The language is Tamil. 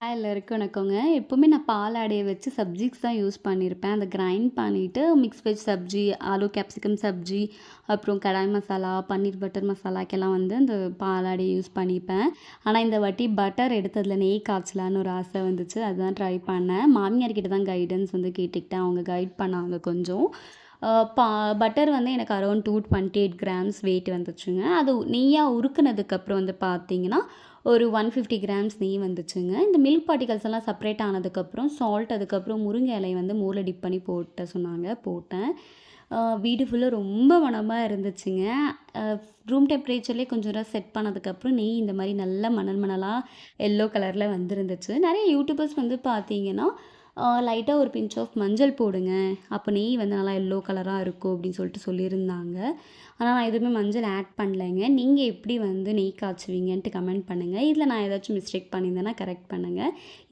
எல்லாருக்கும் வணக்கங்க. எப்பவுமே நான் பாலாடைய வச்சு சப்ஜிக்கு தான் யூஸ் பண்ணியிருப்பேன். அத கிரைண்ட் பண்ணிட்டு mix veg sabzi, aloo capsicum sabzi, அப்புறம் கடாய் மசாலா, பன்னீர் பட்டர் மசாலாக்கெல்லாம் வந்து அந்த பாலாடைய யூஸ் பண்ணிப்பேன். ஆனா இந்த வாட்டி பட்டர் எடுத்ததில நெய் காய்ச்சலான்னு ஒரு ஆசை வந்துச்சு. அதுதான் ட்ரை பண்ணேன். மாமியார் கிட்ட தான் கைடன்ஸ் வந்து கேட்டுக்கிட்டேன். அவங்க கைட் பண்ணாங்க கொஞ்சம். அ பா பட்டர் வந்து எனக்கு அரௌண்ட் 228 கிராம்ஸ் வெயிட் வந்துச்சுங்க. அது நெய்யா உருக்குனதுக்கப்புறம் வந்து பார்த்தீங்கன்னா, ஒரு 150 கிராம்ஸ் நெய் வந்துச்சுங்க. இந்த மில்க் பார்ட்டிகல்ஸ் எல்லாம் செப்பரேட் ஆனதுக்கப்புறம், சால்ட் அதுக்கப்புறம் முருங்கை இலை வந்து மோர்ல டிப் பண்ணி போட்ட சொன்னாங்க. போட்டேன். வீடு ஃபுல்லா ரொம்ப மணமா இருந்துச்சுங்க. அ ரூம் டெம்பரேச்சர்லேயே கொஞ்சம் நேரம் செட் பண்ணதுக்கப்புறம் நெய் இந்த மாரி நல்லா மணல் மணலா எல்லோ கலர்ல வந்துருந்துச்சு. நெறைய யூடியூபர்ஸ் வந்து பார்த்தீங்கன்னா, லைட்டா ஒரு பிஞ்ச் ஆஃப் மஞ்சள் போடுங்க. அப்போ நெய் வந்து நல்லா எல்லோ கலரா இருக்கும் அப்படின்னு சொல்லிட்டு சொல்லியிருந்தாங்க. ஆனா நான் எதுவுமே மஞ்சள் ஆட் பண்ணலைங்க. நீங்க எப்படி வந்து நெய் காய்ச்சுவீங்கன்ட்டு கமெண்ட் பண்ணுங்க. இதில நான் ஏதாச்சும் மிஸ்டேக் பண்ணியிருந்தேன்னா கரெக்ட் பண்ணுங்க.